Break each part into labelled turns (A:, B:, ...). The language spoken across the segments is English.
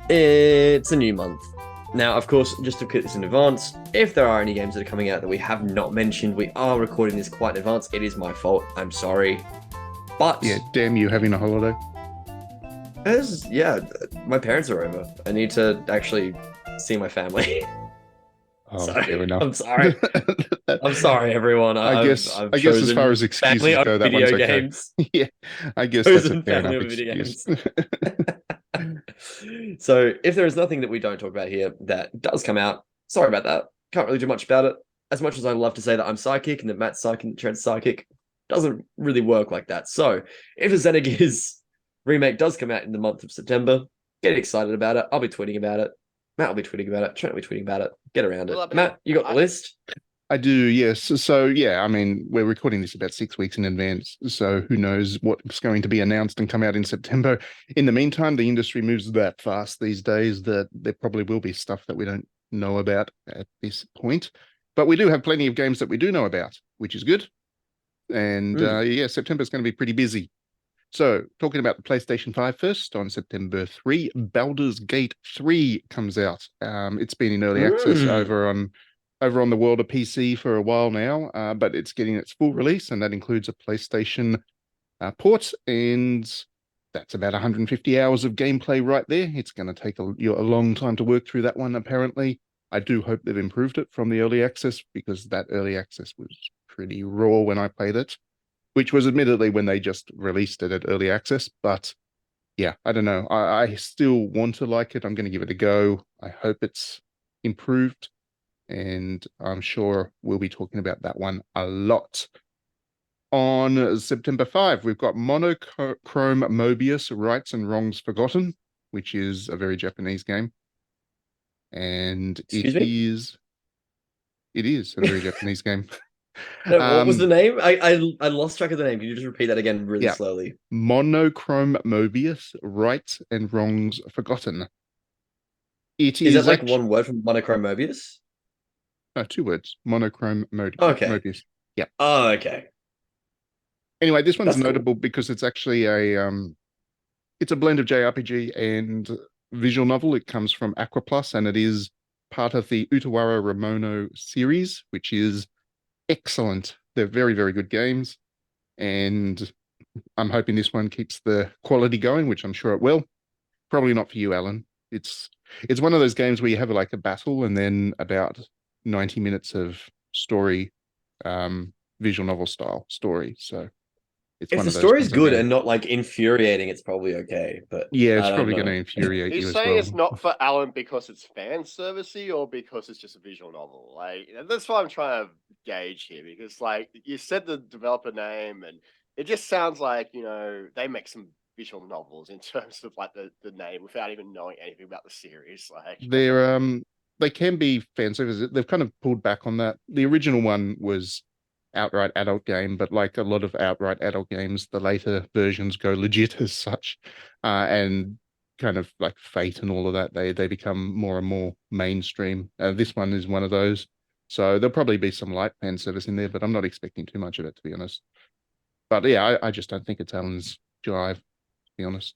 A: It's a new month. Now, of course, just to put this in advance, if there are any games that are coming out that we have not mentioned, we are recording this quite in advance. It is my fault. I'm sorry. But
B: Yeah, damn you having a holiday.
A: as yeah, my parents are over. I need to actually see my family.
B: Oh,
A: So
B: fair enough.
A: I'm sorry. I'm sorry, everyone.
B: I guess
A: I've
B: I guess as far
A: chosen
B: as
A: family
B: excuses
A: over
B: go, that one's
A: video
B: okay.
A: games.
B: Yeah, I guess that's a
A: Chosen
B: fair
A: family
B: enough
A: over video
B: excuse.
A: games. So if there is nothing that we don't talk about here that does come out, sorry about that. Can't really do much about it. As much as I love to say that I'm psychic and that Matt's psychic and Trent's psychic, doesn't really work like that. So if the Xenogears remake does come out in the month of September, get excited about it. I'll be tweeting about it. Matt will be tweeting about it. Trent will be tweeting about it. Get around it.
C: Will I be?
A: Matt, you got the list?
B: I do, yes. So yeah, I mean, we're recording this about 6 weeks in advance, so who knows what's going to be announced and come out in September. In the meantime, the industry moves that fast these days that there probably will be stuff that we don't know about at this point. But we do have plenty of games that we do know about, which is good. And yeah, September's going to be pretty busy. So, talking about the PlayStation 5 first, on September 3, Baldur's Gate 3 comes out. It's been in early access over on the world of PC for a while now, but it's getting its full release, and that includes a PlayStation port, and that's about 150 hours of gameplay right there. It's going to take a long time to work through that one, apparently. I do hope they've improved it from the early access, because that early access was pretty raw when I played it, which was admittedly when they just released it at early access. But yeah, I don't know. I still want to like it. I'm going to give it a go. I hope it's improved, and I'm sure we'll be talking about that one a lot. On September 5, we've got Monochrome Mobius Rights and Wrongs Forgotten, which is a very Japanese game. And
A: Excuse me?
B: it is a very Japanese game.
A: No, what was the
B: Um,
A: name? I lost track of the name. Can you just repeat that again really
B: yeah,
A: slowly?
B: Monochrome Mobius Rights and Wrongs Forgotten. It
A: Is that
B: is
A: like
B: actually
A: one word from Monochrome Mobius?
B: two words. Monochrome
A: Okay.
B: Mobius. Yeah.
A: Oh, okay.
B: Anyway, this one's
A: That's cool.
B: notable because it's actually it's a blend of JRPG and visual novel. It comes from Aqua Plus, and it is part of the Utawara Ramono series, which is excellent. They're very, very good games, and I'm hoping this one keeps the quality going, which I'm sure it will. Probably not for you, Alan. It's one of those games where you have like a battle and then about 90 minutes of story, visual novel style story. So it's
A: If
B: one
A: the
B: of those
A: story's
B: ones I'm
A: good
B: going.
A: and not like infuriating, it's probably okay. But
B: Yeah,
A: I
B: it's
A: don't
B: probably going to
A: know.
B: infuriate
C: He's
B: you as
C: saying
B: well.
C: it's not for Alan because it's fan servicey or because it's just a visual novel. Like that's what I'm trying to gauge here because like you said the developer name and it just sounds like, they make some visual novels in terms of like the name without even knowing anything about the series. Like
B: They're they can be fan service. They've kind of pulled back on that. The original one was outright adult game, but like a lot of outright adult games, the later versions go legit as such, and kind of like Fate and all of that. They become more and more mainstream. This one is one of those. So there'll probably be some light fan service in there, but I'm not expecting too much of it, to be honest. But yeah, I just don't think it's Alan's drive, to be honest,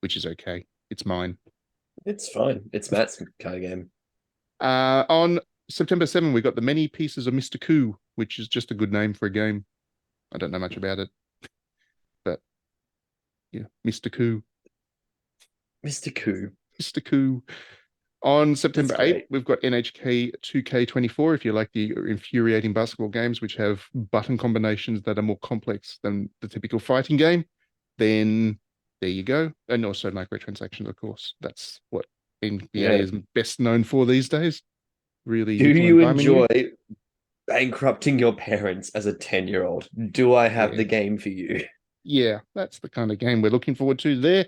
B: which is okay. It's mine.
A: It's fine. It's Matt's kind of game.
B: On September 7, we got the Many Pieces of Mr. Coup, which is just a good name for a game. I don't know much about it, but yeah, Mr. Coup,
A: Mr. Coup.
B: Mr. Coup. On
A: That's
B: September 8th,
A: great.
B: we've got NHK 2K24. If you like the infuriating basketball games, which have button combinations that are more complex than the typical fighting game, then there you go. And also microtransactions, of course. That's what NBA
A: Yeah.
B: is best known for these days. Really
A: Do
B: nickel
A: you
B: and diming you.
A: enjoy bankrupting your parents as a 10-year-old? Do I have
B: Yeah.
A: the game for you?
B: Yeah, that's the kind of game we're looking forward to there.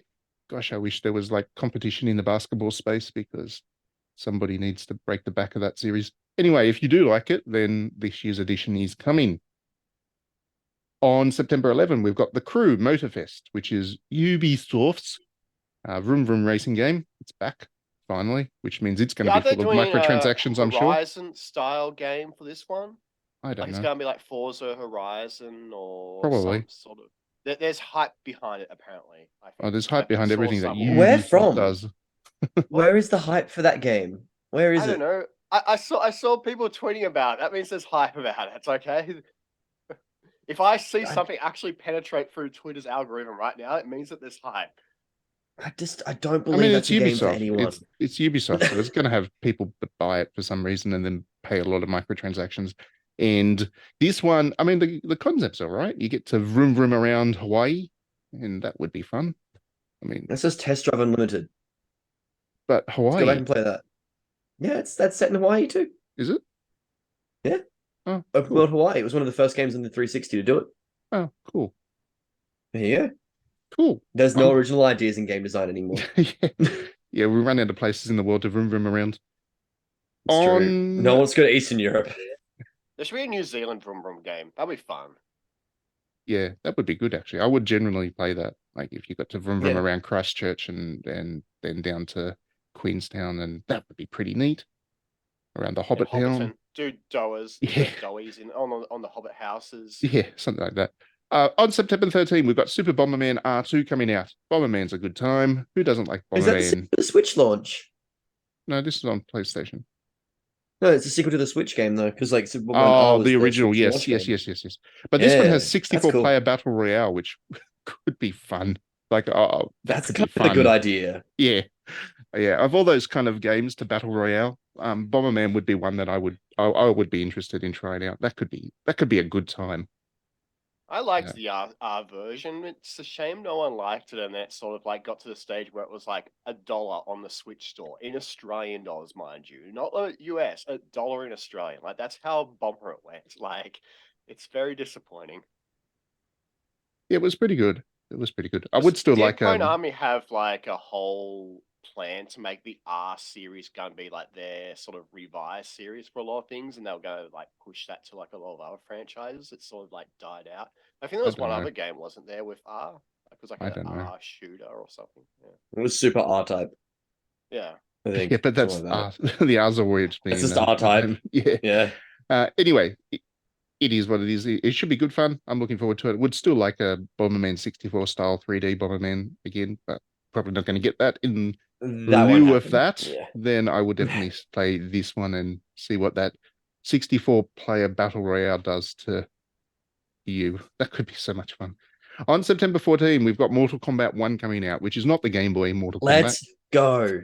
B: Gosh, I wish there was like competition in the basketball space, because somebody needs to break the back of that series. Anyway, if you do like it, then this year's edition is coming. On September 11, we've got The Crew Motorfest, which is Ubisoft's Vroom Vroom racing game. It's back finally, which means it's going to
C: yeah,
B: be
C: are they
B: full of
C: doing a
B: microtransactions, I'm sure.
C: Horizon style game for this one?
B: I
C: Like
B: don't
C: it's
B: know.
C: gonna be like Forza Horizon or some
B: Probably.
C: sort of there's hype behind it apparently. I
B: Oh,
C: think
B: there's
C: I
B: hype behind
C: saw
B: everything that
C: somewhere.
A: Where
B: Ubisoft
A: from?
B: does.
A: Where is the hype for that game? Where is
C: I don't
A: it?
C: know. I saw people tweeting about it. That means there's hype about it. It's okay. If I see
A: I,
C: something actually penetrate through Twitter's algorithm right now, it means that there's hype.
A: I don't
B: I mean,
A: believe
B: it's
A: that's a game for
B: Ubisoft.
A: anyone.
B: It's Ubisoft, so it's going to have people buy it for some reason and then pay a lot of microtransactions. And this one, I mean, the concept's all right. You get to vroom vroom around Hawaii, and that would be fun. I mean,
A: That's just Test Drive Unlimited.
B: but
A: Let's go back
B: Hawaii,
A: and play that. Yeah, that's set in Hawaii too.
B: is it?
A: Yeah.
B: Oh,
A: Open
B: cool.
A: World Hawaii. It was one of the first games on the 360 to do it.
B: Oh, cool.
A: There you go.
B: Cool.
A: There's no original ideas in game design anymore.
B: Yeah. Yeah, we run out of places in the world to vroom vroom around.
A: It's true. No
B: On,
A: one wants to go to Eastern Europe.
C: There should be a New Zealand Vroom Vroom game. That'd be fun.
B: yeah, that would be good actually. I would generally play that. Like if you got to vroom vroom
A: Yeah.
B: around Christchurch and then down to Queenstown, and that would be pretty neat. Around the
C: In
B: Hobbit Town.
C: Hobbiton, do doers,
B: Yeah.
C: doies in on the Hobbit houses.
B: Yeah, something like that. On September 13, we've got Super Bomberman R2 coming out. Bomberman's a good time. Who doesn't like
A: Is that
B: Bomberman?
A: the Switch launch?
B: No, this is on PlayStation.
A: No, it's a sequel to the Switch game though, because like Super Bomberman R
B: Oh,
A: was
B: the original.
A: Switch
B: Yes,
A: launch
B: yes,
A: game.
B: yes. But this one
A: Yeah,
B: has
A: that's
B: 64
A: cool.
B: player battle royale, which could be fun. Like, oh, that
A: That's
B: could
A: kind
B: be
A: of a good
B: fun.
A: idea.
B: Yeah, yeah. Of all those kind of games to battle royale, Bomberman would be one that I would be interested in trying out. That could be a good time.
C: I liked
B: Yeah.
C: the R version. It's a shame no one liked it, and it sort of like got to the stage where it was like $1 on the Switch store in Australian dollars, mind you, not the US, $1 in Australian. Like that's how bumper it went. Like it's very disappointing.
B: It was pretty good. It was pretty good. I
C: Does-
B: would still
C: Did
B: like
C: Konami have like a whole plan to make the R series going to be like their sort of revised series for a lot of things, and they were going to like push that to like a lot of other franchises? It sort of like died out. I think there was
B: don't
C: one
B: know.
C: other game, wasn't there, with R? Like, it was like
B: I
C: an
B: don't know.
C: R shooter or something.
A: It was Super R type,
C: Yeah.
A: I think.
B: Yeah, but that's
A: something like
B: the R's are where it's been.
A: It's just R-Type.
B: Yeah.
A: that.
B: Anyway, it is what it is. It should be good fun. I'm looking forward to it. Would still like a Bomberman 64 style 3D Bomberman again, but probably not going to get that. In
A: Yeah. That won't
B: lieu of
A: happen.
B: that,
A: Yeah.
B: then I would definitely play this one and see what that 64 player battle royale does to you. That could be so much fun. On September 14, we've got Mortal Kombat 1 coming out, which is not the Game Boy Mortal Kombat.
A: Let's go.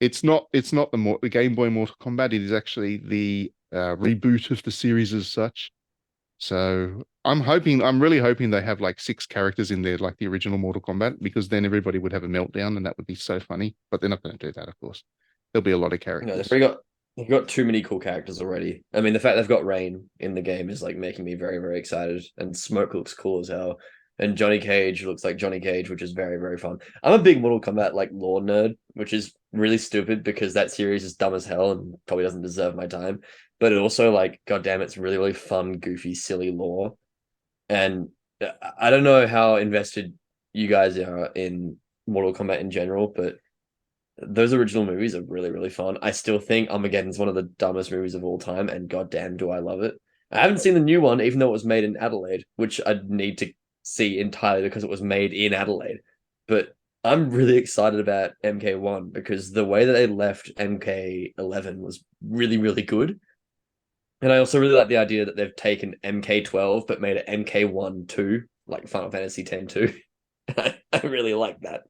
B: It's not the Game Boy Mortal Kombat. It is actually the reboot of the series as such. So I'm really hoping they have like 6 characters in there, like the original Mortal Kombat, because then everybody would have a meltdown, and that would be so funny. But they're not going to do that, of course. There'll be a lot of characters.
A: They've got too many cool characters already. I mean, the fact they've got Rain in the game is like making me very, very excited. And Smoke looks cool as hell. And Johnny Cage looks like Johnny Cage, which is very, very fun. I'm a big Mortal Kombat like lore nerd, which is really stupid because that series is dumb as hell and probably doesn't deserve my time. But it also like, goddamn, it's really, really fun, goofy, silly lore. And I don't know how invested you guys are in Mortal Kombat in general, but those original movies are really, really fun. I still think Armageddon's one of the dumbest movies of all time, and goddamn, do I love it. I haven't seen the new one, even though it was made in Adelaide, which I'd need to see entirely because it was made in Adelaide. But I'm really excited about MK1 because the way that they left MK11 was really, really good. And I also really like the idea that they've taken MK12 but made it MK1 2, like Final Fantasy X 2. I really like that.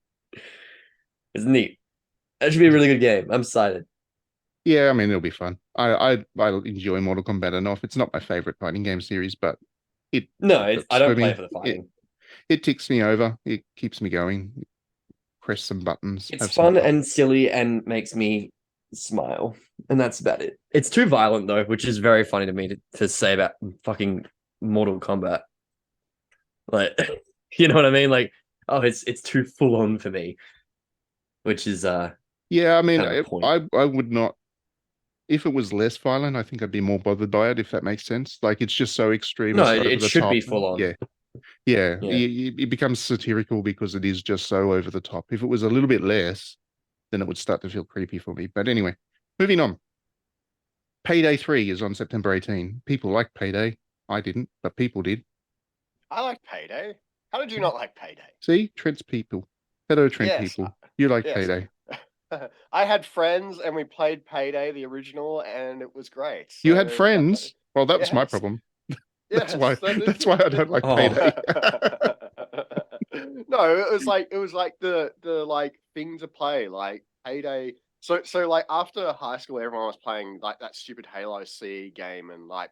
A: It's neat. That should be a really good game. I'm excited.
B: Yeah, I mean it'll be fun. I enjoy Mortal Kombat enough. It's not my favorite fighting game series, but I
A: don't play for the fighting.
B: It ticks me over. It keeps me going. Press some buttons.
A: It's fun and silly and makes me smile, and that's about it. It's too violent though, which is very funny to me to say about fucking Mortal Kombat. Like, you know what I mean? Like, oh, it's too full on for me, which is
B: yeah. I mean,
A: kind of the point.
B: I would not. If it was less violent, I think I'd be more bothered by it. If that makes sense. Like it's just so extreme.
A: No,
B: and so over
A: it
B: the
A: should
B: top.
A: be full on.
B: Yeah. Yeah,
A: Yeah.
B: it becomes satirical because it is just so over the top. If it was a little bit less, then it would start to feel creepy for me. But anyway, moving on. Payday 3 is on September 18. People like Payday. I didn't, but people did.
C: I like Payday. How did you not like Payday?
B: See, Trent's people. Hello, Trent
C: Yes,
B: people. You like
C: yes.
B: Payday.
C: I had friends and we played Payday, the original, and it was great.
B: You had
C: So
B: friends? Well, that was my
C: yes,
B: problem. That's
C: yes.
B: why
C: So
B: that's why I don't like
A: Oh.
B: Payday.
C: No, it was like the like thing to play, like Payday. So like after high school, everyone was playing like that stupid Halo C game, and like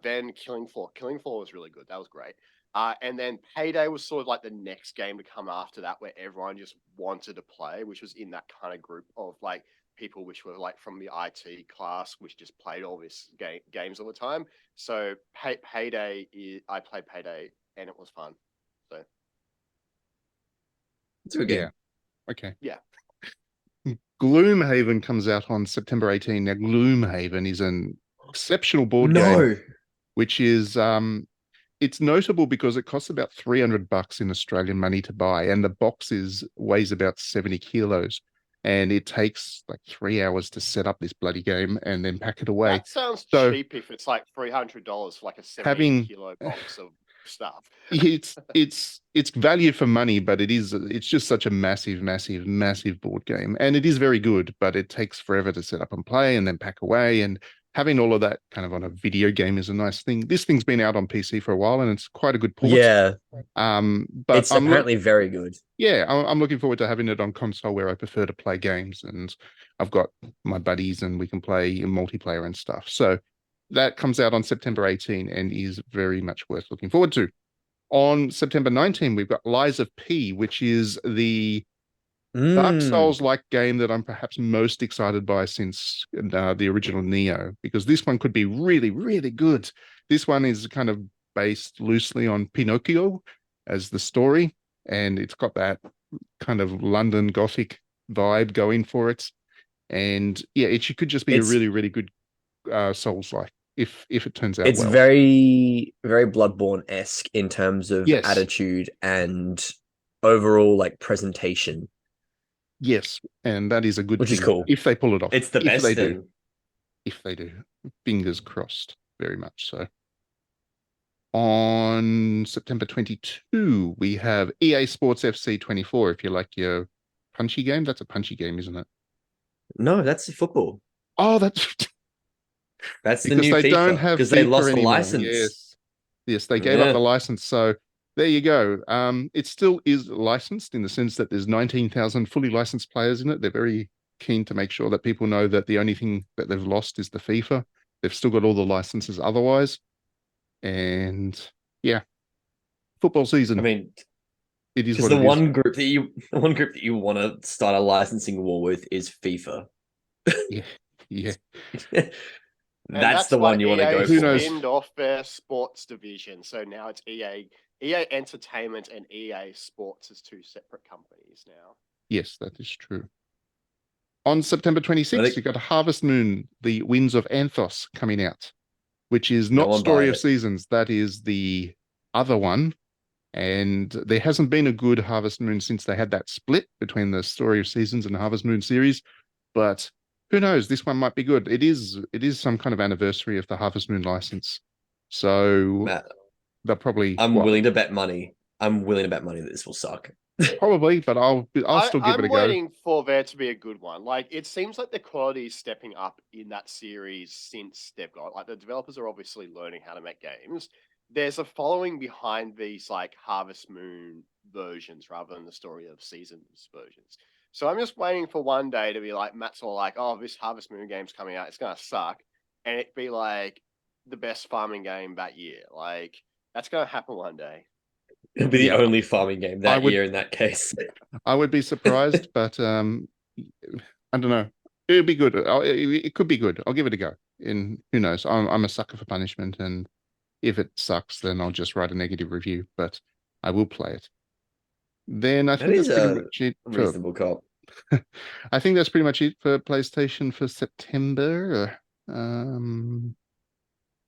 C: then Killing Floor. Killing Floor was really good. That was great. And then Payday was sort of like the next game to come after that, where everyone just wanted to play, which was in that kind of group of like people which were like from the IT class, which just played all this games all the time. So Payday, I played Payday, and it was fun. So
A: It's a good game.
B: Yeah. Okay.
C: yeah,
B: Gloomhaven comes out on September 18. Now, Gloomhaven is an exceptional board game,
A: No.
B: which is it's notable because it costs about $300 in Australian money to buy, and the box weighs about 70 kilos, and it takes like 3 hours to set up this bloody game and then pack it away.
C: that sounds
B: So
C: cheap if it's like $300 for like a 70
B: having
C: kilo box of stuff.
B: it's value for money, but it's just such a massive board game, and it is very good, but it takes forever to set up and play and then pack away, and having all of that kind of on a video game is a nice thing. This thing's been out on PC for a while, and it's quite a good port.
A: Yeah,
B: but
A: it's apparently very good.
B: I'm looking forward to having it on console where I prefer to play games, and I've got my buddies and we can play in multiplayer and stuff. So that comes out on September 18 and is very much worth looking forward to. On September 19, we've got Lies of P, which is the Dark Souls-like game that I'm perhaps most excited by since the original Neo, because this one could be really, really good. This one is kind of based loosely on Pinocchio as the story, and it's got that kind of London Gothic vibe going for it. And yeah, it could just be a really, really good Souls-like if it turns out
A: It's
B: well.
A: very, very Bloodborne-esque in terms of
B: Yes.
A: attitude and overall like presentation.
B: Yes, and that is a good
A: Which
B: thing
A: is cool.
B: if they pull it off.
A: It's the
B: If
A: best
B: they
A: thing.
B: do. If they do. Fingers crossed, very much so. On September 22, we have EA Sports FC 24. If you like your punchy game, that's a punchy game, isn't it?
A: No, that's football.
B: Oh, that's
A: That's the
B: because
A: new
B: they
A: FIFA,
B: don't have
A: because they
B: FIFA
A: lost the
B: anymore.
A: license.
B: Yes, they gave up
A: Yeah.
B: the license. So there you go. It still is licensed in the sense that there's 19,000 fully licensed players in it. They're very keen to make sure that people know that the only thing that they've lost is the FIFA. They've still got all the licenses otherwise. And yeah, football season.
A: I mean,
B: it is
A: because
B: what
A: the
B: it is.
A: one group that you want to start a licensing war with is FIFA.
B: Yeah.
C: And
A: That's the one you want to go
C: EA
B: Who
A: for.
B: knows?
C: spinned off their sports division, so now it's EA Entertainment and EA Sports as two separate companies now.
B: Yes, that is true. On September 26th,
A: think-
B: you got Harvest Moon, The Winds of Anthos coming out, which is
A: Go
B: not
A: on,
B: Story
A: buy
B: of
A: it.
B: Seasons. That is the other one. And there hasn't been a good Harvest Moon since they had that split between the Story of Seasons and Harvest Moon series. But who knows? This one might be good. It is some kind of anniversary of the Harvest Moon license. So
A: Matt,
B: they'll probably
A: I'm willing to bet money. I'm willing to bet money that this will suck.
B: probably, but I'll still give it a
C: I'm
B: go.
C: waiting for there to be a good one. Like, it seems like the quality is stepping up in that series since they've got, like, the developers are obviously learning how to make games. There's a following behind these, like, Harvest Moon versions rather than the Story of Seasons versions. So I'm just waiting for one day to be like, Matt's all like, oh, this Harvest Moon game's coming out, it's going to suck. And it be like the best farming game that year. Like, that's going to happen one day.
A: It'll be the
B: Yeah.
A: only farming game that
B: would-
A: year in that case.
B: I would be surprised, but I don't know. It'll be good. It could be good. I'll give it a go. And who knows? I'm a sucker for punishment, and if it sucks, then I'll just write a negative review. But I will play it. Then I
A: That
B: think
A: is
B: that's pretty
A: a
B: much it.
A: reasonable cop.
B: I think that's pretty much it for PlayStation for September.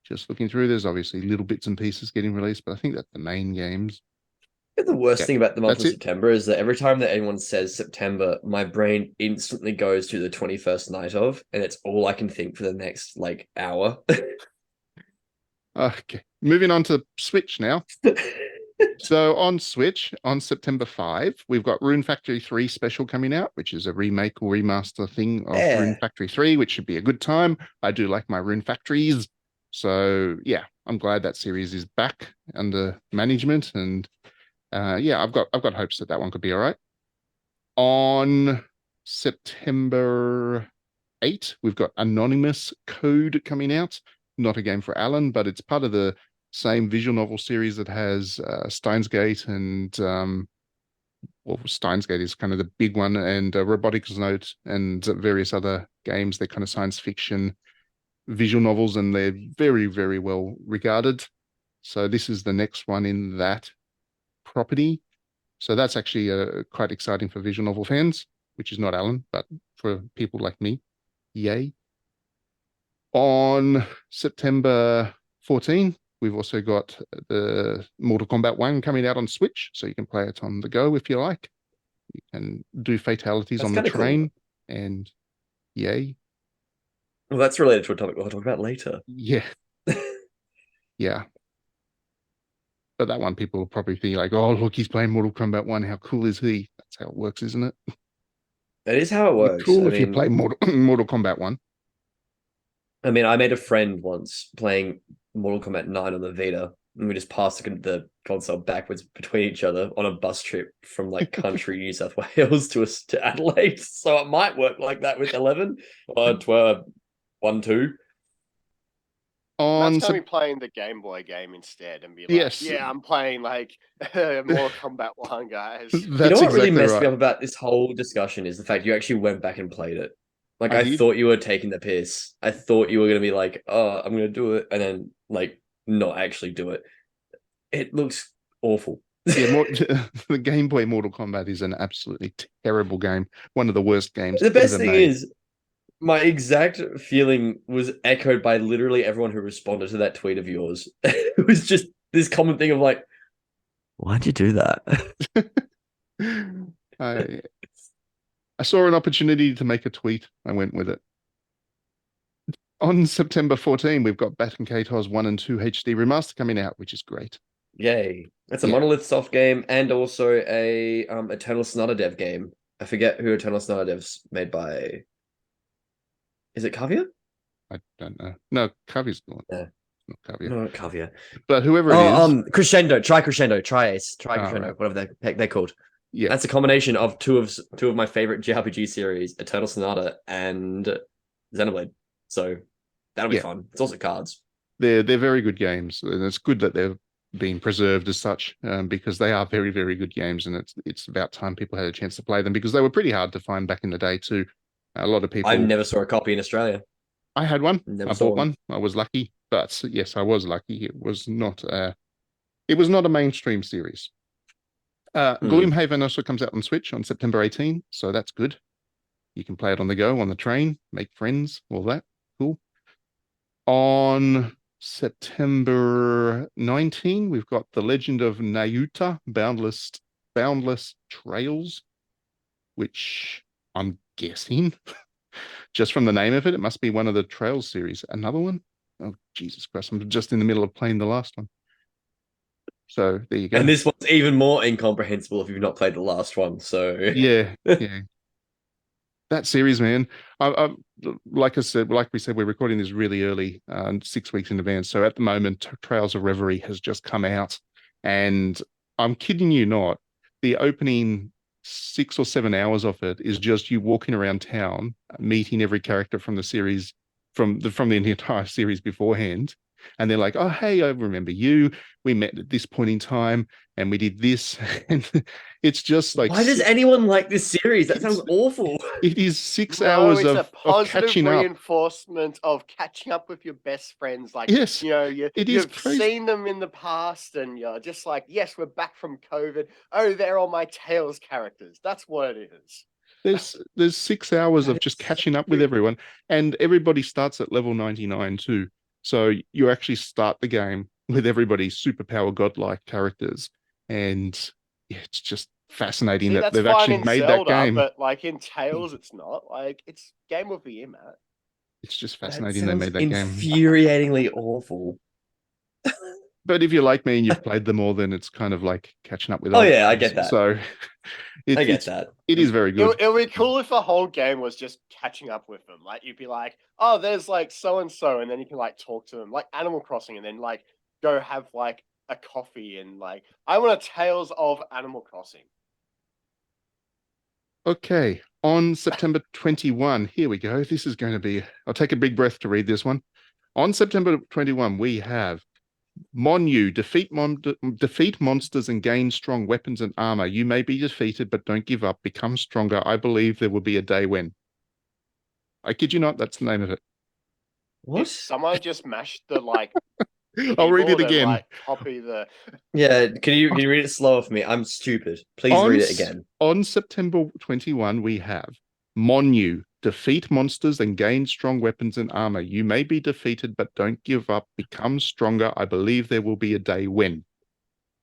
B: Just looking through, there's obviously little bits and pieces getting released, but I think that's the main games.
A: The worst
B: Yeah,
A: thing about the month of
B: that's it.
A: September is that every time that anyone says September, my brain instantly goes to the 21st night of, and it's all I can think for the next like hour.
B: Okay, moving on to Switch now. So on Switch, on September 5, we've got Rune Factory 3 Special coming out, which is a remake or remaster thing of Rune
A: Yeah.
B: Factory 3, which should be a good time. I do like my Rune Factories. So yeah, I'm glad that series is back under management. And yeah, I've got hopes that that one could be all right. On September 8, we've got Anonymous Code coming out. Not a game for Alan, but it's part of the same visual novel series that has Steins Gate and well, Steins Gate is kind of the big one, and Robotics Note and various other games. They're kind of science fiction visual novels, and they're very, very well regarded. So this is the next one in that property. So that's actually quite exciting for visual novel fans, which is not Alan, but for people like me. Yay. On September 14, we've also got the Mortal Kombat 1 coming out on Switch, so you can play it on the go if you like. You can do fatalities
A: That's
B: on the
A: kind of cool.
B: train, and yay.
A: Well, that's related to a topic we'll talk about later.
B: Yeah. Yeah. But that one, people will probably think like, oh, look, he's playing Mortal Kombat 1. How cool is he? That's how it works, isn't it?
A: That is how it
B: You're
A: works.
B: cool
A: I
B: if you
A: mean,
B: play Mortal Kombat 1.
A: I mean, I made a friend once playing Mortal Kombat 9 on the Vita, and we just passed the console backwards between each other on a bus trip from like country New South Wales to Adelaide. So it might work like that with 11 or 12, 1, 2.
B: On
C: Matt's gonna be playing the Game Boy game instead and be like,
B: Yes.
C: yeah, I'm playing like Mortal Kombat 1, guys.
B: That's
A: You know what really
B: exactly
A: messed me
B: right.
A: up about this whole discussion is the fact you actually went back and played it. Like
B: I
A: I
B: did.
A: thought you were taking the piss. I thought you were gonna be like, oh, I'm gonna do it, and then like not actually do it. It looks awful.
B: Yeah, the Game Boy Mortal Kombat is an absolutely terrible game. One of the worst games
A: The best
B: ever
A: thing
B: made.
A: is, my exact feeling was echoed by literally everyone who responded to that tweet of yours. It was just this common thing of like, why'd you do that?
B: I I saw an opportunity to make a tweet. I went with it. On September 14, we've got Bat and Kato's 1 and 2 HD remaster coming out, which is great.
A: Yay. That's a
B: Yeah.
A: Monolith Soft game and also a Eternal Sonata Dev game. I forget who Eternal Sonata Dev's made by. Is it Kavia?
B: I don't know. No, Kavi's gone.
A: Yeah.
B: Not Kavia.
A: No, not Kavia.
B: But whoever it
A: Oh,
B: is.
A: Crescendo. Try Crescendo. Try Ace. Try
B: Oh,
A: Crescendo.
B: right.
A: Whatever they're called.
B: Yeah.
A: That's a combination of two of my favorite JRPG series, Eternal Sonata and Xenoblade. So that'll be
B: Yeah.
A: fun. It's also cards.
B: They're very good games, and it's good that they're being preserved as such, because they are very, very good games, and it's about time people had a chance to play them because they were pretty hard to find back in the day too. A lot of people.
A: I never saw a copy in Australia.
B: I had one.
A: Never
B: I
A: saw
B: bought one. I was lucky, but yes, I was lucky. It was not a mainstream series. Gloomhaven also comes out on Switch on September 18, so that's good. You can play it on the go, on the train, make friends, all that. Cool. On September 19, we've got The Legend of Nayuta, Boundless Trails, which I'm guessing, just from the name of it, it must be one of the Trails series. Another one? Oh, Jesus Christ, I'm just in the middle of playing the last one. So there you go.
A: And this one's even more incomprehensible if you've not played the last one. So
B: yeah. That series, man. Like I said, like we said, we're recording this really early, 6 weeks in advance. So at the moment, Trails of Reverie has just come out, and I'm kidding you not. The opening 6 or 7 hours of it is just you walking around town, meeting every character from the series, from the entire series beforehand. And they're like, oh, hey, I remember you. We met at this point in time and we did this. And it's just like,
A: why does anyone like this series? That sounds awful.
B: it is 6
C: No,
B: hours
C: it's a
B: of
C: positive
B: catching up.
C: reinforcement of catching up with your best friends. Like,
B: Yes,
C: you know,
B: it is
C: you've
B: crazy.
C: seen them in the past, and you're just like, yes, we're back from COVID. Oh, they're all my Tails characters. That's what it is.
B: There's 6 hours
A: That
B: of just
A: is
B: catching
A: so
B: up with
A: cute.
B: everyone, and everybody starts at level 99 too. So you actually start the game with everybody's superpower godlike characters, and yeah, it's just fascinating
C: See,
B: that
C: that's
B: they've
C: fine
B: actually
C: in
B: made that
C: Zelda,
B: game.
C: but like in Tails, it's not. Like, it's Game of the Year, Matt.
B: It's just
A: That
B: fascinating they
A: sounds
B: made that game.
A: infuriatingly awful.
B: But if you're like me and you've played them all, then it's kind of like catching up with
A: Oh
B: old
A: yeah, I
B: games.
A: get that.
B: So
A: I get
B: it's
A: that.
B: it is very good.
C: It would be cool if the whole game was just catching up with them. Like you'd be like, oh, there's like so and so, and then you can like talk to them, like Animal Crossing, and then like go have like a coffee and like I want a Tales of Animal Crossing.
B: Okay, on September 21, here we go. This is going to be, I'll take a big breath to read this one. On September 21, we have Monu, defeat monsters and gain strong weapons and armor. You may be defeated, but don't give up. Become stronger. I believe there will be a day when. I kid you not, that's the name of it.
C: Did
A: What?
C: someone just mashed the like
B: I'll read it
C: keyboard and,
B: again.
C: like copy the
A: Yeah, can you read it slower for me? I'm stupid. Please
B: On
A: read it
B: s-
A: again.
B: On September 21, we have Monu, defeat monsters and gain strong weapons and armor. You may be defeated, but don't give up. Become stronger. I believe there will be a day when.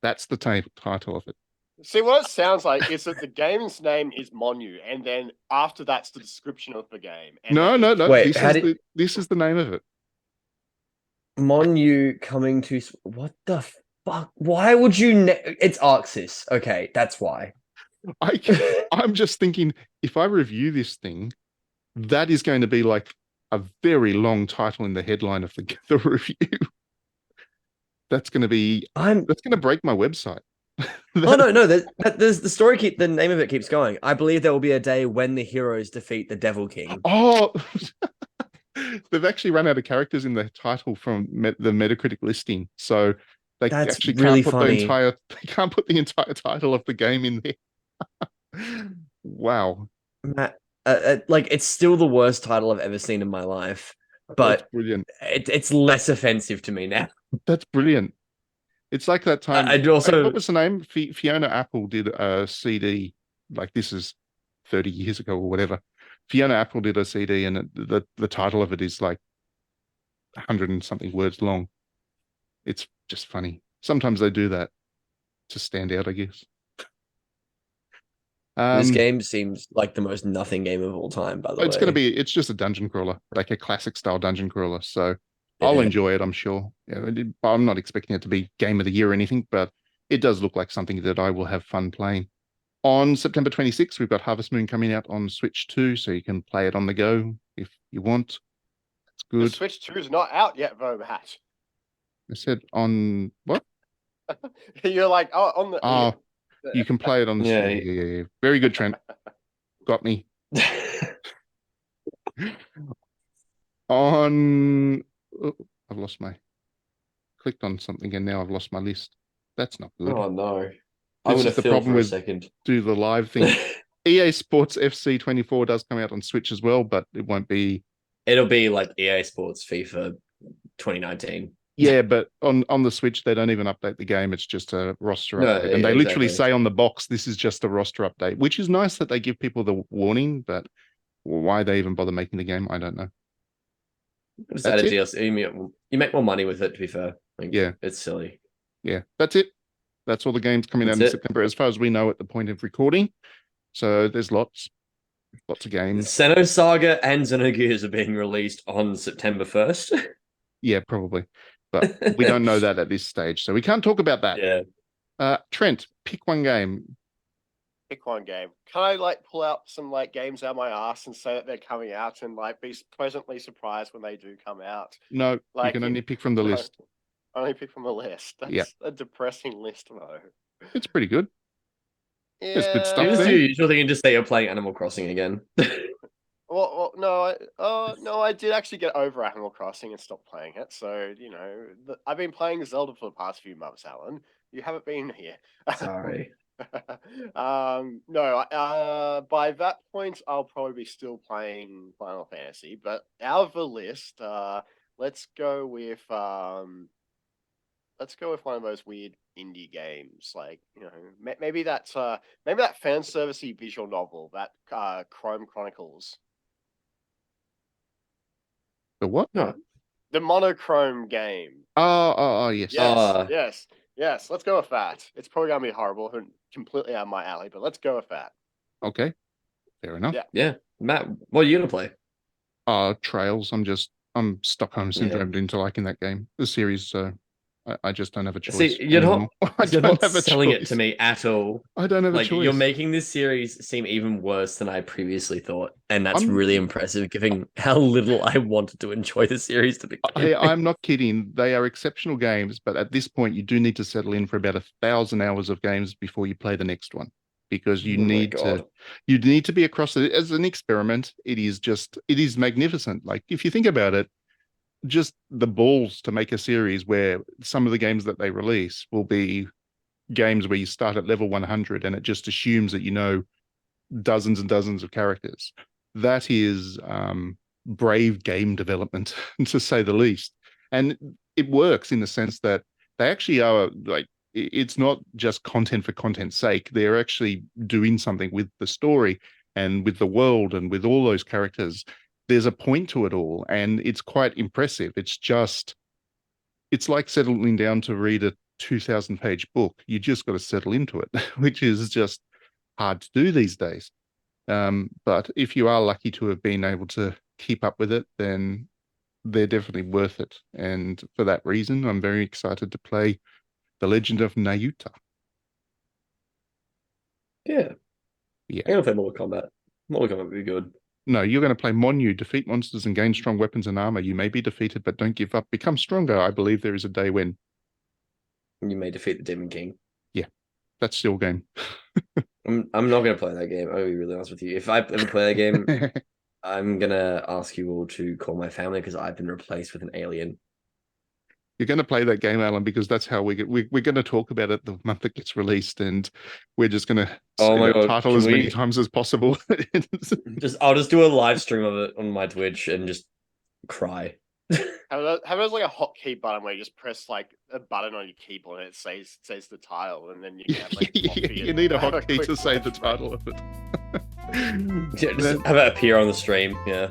B: That's the title of it.
C: See, what it sounds like is that the game's name is Monu, and then after that's the description of the game. And
B: No,
C: then
B: no, no.
A: Wait, how did
B: This is the name of it.
A: Monu coming to what the fuck? Why would you? It's Arxis. Okay, that's why.
B: I'm just thinking, if I review this thing, that is going to be like a very long title in the headline of the review. That's going to break my website.
A: Oh no, there's the story. The name of it keeps going. I believe there will be a day when the heroes defeat the Devil King.
B: Oh, they've actually run out of characters in the title from the Metacritic listing, so they
A: That's
B: actually
A: really
B: can't put
A: funny.
B: they can't put the entire title of the game in there. Wow,
A: Matt, like it's still the worst title I've ever seen in my life,
B: that's
A: but
B: brilliant.
A: it's less offensive to me now.
B: That's brilliant. It's like that time.
A: I'd also
B: What was the name? Fiona Apple did a CD. Like this is 30 years ago or whatever. Fiona Apple did a CD, and the title of it is like 100 and something words long. It's just funny. Sometimes they do that to stand out, I guess.
A: this game seems like the most nothing game of all time. By the way,
B: It's just a dungeon crawler, like a classic style dungeon crawler. So I'll
A: Yeah.
B: enjoy it, I'm sure. Yeah, I'm not expecting it to be game of the year or anything, but it does look like something that I will have fun playing. On September 26th, we've got Harvest Moon coming out on Switch 2, so you can play it on the go if you want. That's
C: The
B: good.
C: Switch 2 is not out yet, though, Matt.
B: I said on what?
C: You're like, oh, on the.
B: Oh, you can play it on the
A: Yeah.
B: yeah. Very good, Trent. Got me. On I've lost my clicked on something and now I've lost my list. That's not good.
A: Oh no, I'm
B: This
A: gonna
B: is the
A: feel
B: problem
A: for a
B: with
A: second.
B: do the live thing. EA Sports FC 24 does come out on Switch as well, but it won't be.
A: It'll be like EA Sports FIFA 2019.
B: Yeah, but on the Switch they don't even update the game. It's just a roster
A: No,
B: update, and they literally
A: exactly.
B: say on the box, "This is just a roster update," which is nice that they give people the warning. But why they even bother making the game, I don't know.
A: Just
B: That's
A: add a
B: it?
A: DLC. You make more money with it. To be fair, like,
B: Yeah.
A: it's silly.
B: Yeah, that's it. That's all the games coming out
A: That's
B: in
A: it.
B: September, as far as we know at the point of recording. So there's lots of games.
A: Xenosaga and Xenogears are being released on September 1st.
B: Yeah, probably, but we don't know that at this stage, so we can't talk about that.
A: Yeah.
B: Trent, pick one game.
C: Pick one game. Can I like pull out some like games out of my ass and say that they're coming out and like be pleasantly surprised when they do come out?
B: No, you
C: Like
B: can
C: you-
B: only pick from the
C: No,
B: list.
C: Only pick from a list. That's
B: Yeah.
C: a depressing list, though.
B: It's pretty good. There's good stuff
A: You just
B: there.
A: do your usual thing and just say you're playing Animal Crossing again.
C: No, I did actually get over Animal Crossing and stop playing it. So I've been playing Zelda for the past few months, Alan. You haven't been here.
A: Sorry.
C: No. By that point, I'll probably be still playing Final Fantasy. But out of the list, let's go with one of those weird indie games, like maybe that fan servicey visual novel, that Chrome Chronicles.
B: The what?
A: No.
C: The monochrome game.
B: Oh, yes.
C: Yes. Let's go with that. It's probably gonna be horrible and completely out of my alley, but let's go with that.
B: Okay, fair enough.
C: Yeah.
A: Matt, what are you gonna play?
B: Trails. I'm Stockholm syndromed into liking that game, the series. So I just don't have a choice.
A: See, you're not
B: anymore. I
A: you're
B: don't
A: not
B: have a
A: selling it
B: choice.
A: to me at all.
B: I don't have a
A: Like
B: choice.
A: you're making this series seem even worse than I previously thought, and that's
B: I'm-
A: really impressive, given how little I wanted to enjoy the series to begin with.
B: I'm not kidding. They are exceptional games, but at this point, you do need to settle in for about 1,000 hours of games before you play the next one, because you
A: Oh my
B: need
A: God.
B: to be across it as an experiment. It is magnificent. Like if you think about it, just the balls to make a series where some of the games that they release will be games where you start at level 100 and it just assumes that you know dozens and dozens of characters. That is brave game development, to say the least. And it works in the sense that they actually are like, it's not just content for content's sake. They're actually doing something with the story and with the world and with all those characters. There's a point to it all, and it's quite impressive. It's like settling down to read a 2,000-page book. You just got to settle into it, which is just hard to do these days. But if you are lucky to have been able to keep up with it, then they're definitely worth it. And for that reason, I'm very excited to play The Legend of Nayuta.
A: Yeah.
B: Yeah.
A: I'm gonna play Mortal Kombat. Mortal Kombat would be good.
B: No, you're going to play Monyu, defeat monsters and gain strong weapons and armor. You may be defeated, but don't give up. Become stronger. I believe there is a day when.
A: You may defeat the Demon King.
B: That's still game.
A: I'm not gonna play that game. I'll be really honest with you. If I ever play that game, I'm gonna ask you all to call my family because I've been replaced with an alien.
B: You're going to play that game, Alan, because that's how we're going to talk about it the month it gets released, and we're just going to
A: Oh
B: say
A: my
B: the
A: God,
B: title
A: can
B: as many
A: we-
B: times as possible.
A: I'll just do a live stream of it on my Twitch and just cry.
C: Have those like a hotkey button where you just press like a button on your keyboard and it says the title, and then you can have like coffee
B: You
C: and
B: need a
C: have
B: hotkey
C: quick
B: to say the
C: refresh.
B: title of it.
A: Yeah, just have it appear on the stream. Yeah.